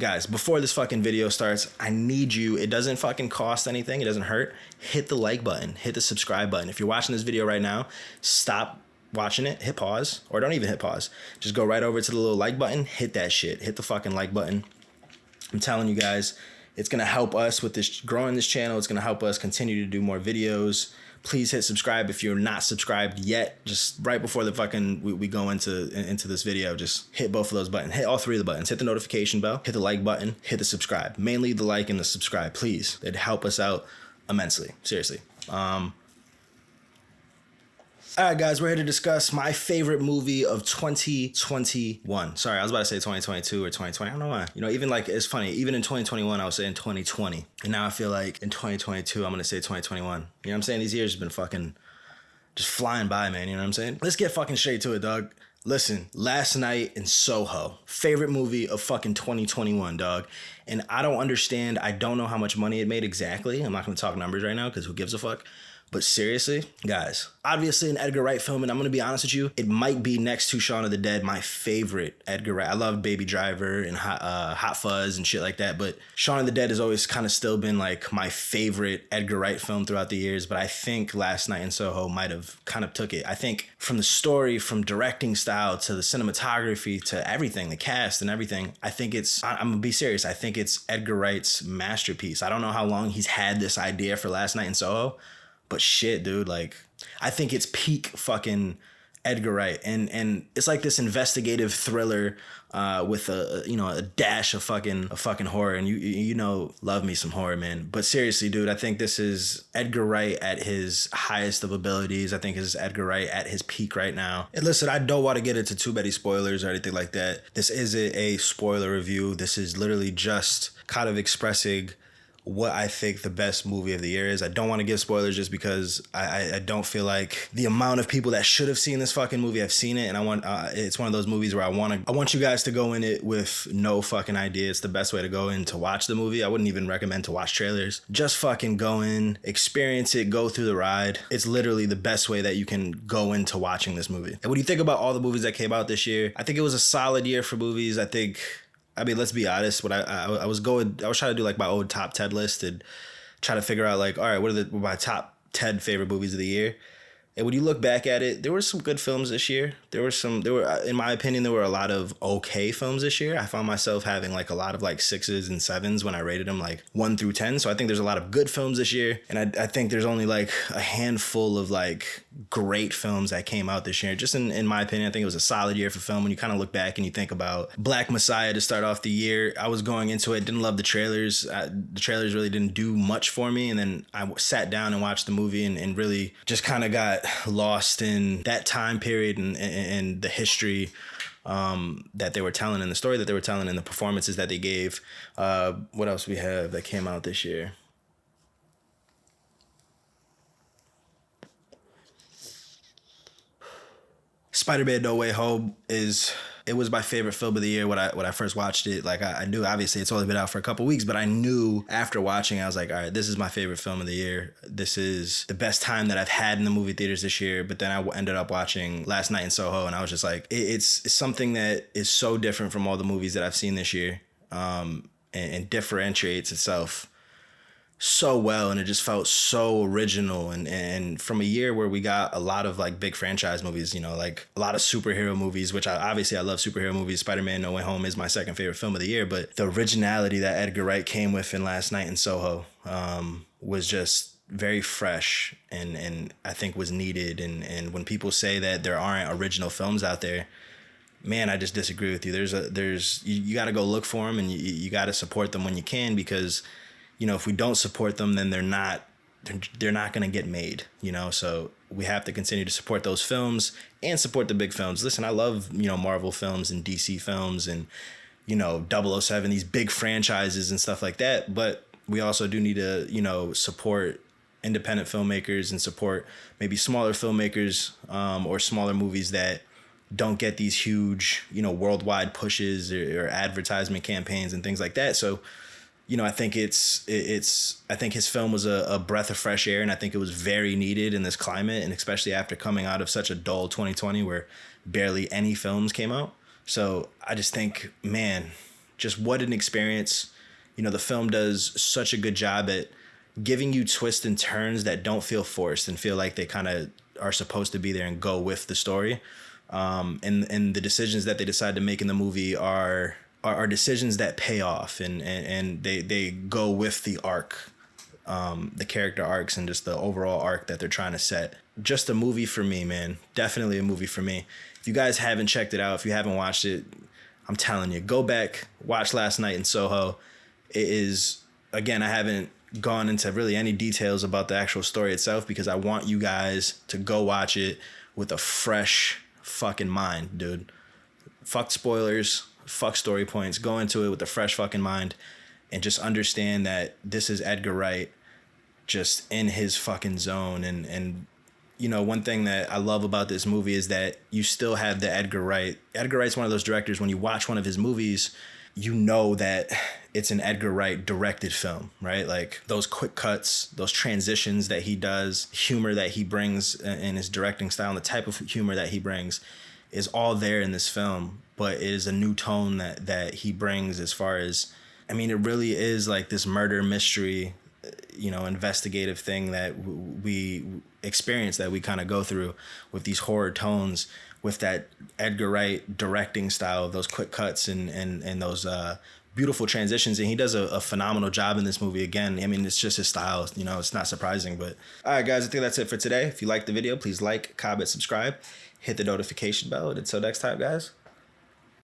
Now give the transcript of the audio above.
Guys, before this fucking video starts, I need you, it doesn't fucking cost anything, it doesn't hurt. Hit the like button, hit the subscribe button. If you're watching this video right now, stop watching it, hit pause, or don't even hit pause. Just go right over to the little like button, hit that shit, hit the fucking like button. I'm telling you guys, it's gonna help us with this, growing this channel. It's gonna help us continue to do more videos. Please hit subscribe if you're not subscribed yet. Just right before the fucking we go into this video, just hit both of those buttons. Hit all three of the buttons. Hit the notification bell, hit the like button, hit the subscribe. Mainly the like and the subscribe, please. It'd help us out immensely. Seriously. All right, guys, we're here to discuss my favorite movie of 2021. Sorry, I was about to say 2022 or 2020. I don't know why. You know, even like, it's funny. Even in 2021, I was saying 2020. And now I feel like in 2022, I'm going to say 2021. You know what I'm saying? These years have been fucking just flying by, man. You know what I'm saying? Let's get fucking straight to it, dog. Listen, Last Night in Soho. Favorite movie of fucking 2021, dog. And I don't understand. I don't know how much money it made exactly. I'm not going to talk numbers right now because who gives a fuck? But seriously, guys, obviously an Edgar Wright film, and I'm going to be honest with you, it might be next to Shaun of the Dead, my favorite Edgar Wright. I love Baby Driver and Hot Fuzz and shit like that, but Shaun of the Dead has always kind of still been like my favorite Edgar Wright film throughout the years, but I think Last Night in Soho might have kind of took it. I think from the story, from directing style to the cinematography to everything, the cast and everything, I think it's, I'm going to be serious, I think it's Edgar Wright's masterpiece. I don't know how long he's had this idea for Last Night in Soho, but shit, dude, like, I think it's peak fucking Edgar Wright. And it's like this investigative thriller with a dash of fucking horror. And you know, love me some horror, man. But seriously, dude, I think this is Edgar Wright at his highest of abilities. I think this is Edgar Wright at his peak right now. And listen, I don't want to get into too many spoilers or anything like that. This isn't a spoiler review. This is literally just kind of expressing what I think the best movie of the year is. I don't want to give spoilers just because I don't feel like the amount of people that should have seen this fucking movie have seen it, and I want it's one of those movies where I want you guys to go in it with no fucking idea. It's the best way to go in to watch the movie. I wouldn't even recommend to watch trailers. Just fucking go in, experience it, go through the ride. It's literally the best way that you can go into watching this movie. And when you think about all the movies that came out this year, I think it was a solid year for movies. I mean, let's be honest. What I was trying to do like my old top 10 list and try to figure out like, all right, what are my top 10 favorite movies of the year? And when you look back at it, there were some good films this year. There were, in my opinion, there were a lot of okay films this year. I found myself having like a lot of like 6s and 7s when I rated them like 1 through 10. So I think there's a lot of good films this year. And I think there's only like a handful of like great films that came out this year. Just in my opinion, I think it was a solid year for film. When you kind of look back and you think about Black Messiah to start off the year, I was going into it, didn't love the trailers. The trailers really didn't do much for me. And then I sat down and watched the movie and really just kind of got lost in that time period and the history that they were telling and the story that they were telling and the performances that they gave. What else we have that came out this year? Spider-Man No Way Home was my favorite film of the year when I first watched it. Like I knew, obviously it's only been out for a couple weeks, but I knew after watching, I was like, all right, this is my favorite film of the year. This is the best time that I've had in the movie theaters this year. But then I ended up watching Last Night in Soho, and I was just like, it's something that is so different from all the movies that I've seen this year, and differentiates itself so well, and it just felt so original. And from a year where we got a lot of like big franchise movies, you know, like a lot of superhero movies, which I love superhero movies. Spider-Man No Way Home is my second favorite film of the year, but the originality that Edgar Wright came with in Last Night in Soho was just very fresh and I think was needed. And when people say that there aren't original films out there, man, I just disagree with you. You got to go look for them, and you got to support them when you can, because you know, if we don't support them, then they're not going to get made, you know? So we have to continue to support those films and support the big films. Listen, I love, you know, Marvel films and DC films and, you know, 007, these big franchises and stuff like that. But we also do need to, you know, support independent filmmakers and support maybe smaller filmmakers or smaller movies that don't get these huge, you know, worldwide pushes or advertisement campaigns and things like that. So, you know, I think I think his film was a breath of fresh air, and I think it was very needed in this climate, and especially after coming out of such a dull 2020 where barely any films came out. So I just think, man, just what an experience. You know, the film does such a good job at giving you twists and turns that don't feel forced and feel like they kind of are supposed to be there and go with the story. And the decisions that they decide to make in the movie are decisions that pay off, and they go with the arc, the character arcs, and just the overall arc that they're trying to set. Just a movie for me, man. Definitely a movie for me. If you guys haven't checked it out, if you haven't watched it, I'm telling you, go back, watch Last Night in Soho. It is, again, I haven't gone into really any details about the actual story itself because I want you guys to go watch it with a fresh fucking mind, dude. Fuck spoilers, fuck story points. Go into it with a fresh fucking mind and just understand that this is Edgar Wright just in his fucking zone. And you know, one thing that I love about this movie is that you still have the Edgar Wright. Edgar Wright's one of those directors, when you watch one of his movies, you know that it's an Edgar Wright directed film, right? Like those quick cuts, those transitions that he does, humor that he brings in his directing style, and the type of humor that he brings is all there in this film, but it is a new tone that he brings as far as, I mean, it really is like this murder mystery, you know, investigative thing that we experience, that we kind of go through with these horror tones, with that Edgar Wright directing style, those quick cuts and those beautiful transitions. And he does a phenomenal job in this movie. Again, I mean, it's just his style, you know, it's not surprising. But all right, guys, I think that's it for today. If you liked the video, please like, comment, subscribe, hit the notification bell. And until next time, guys,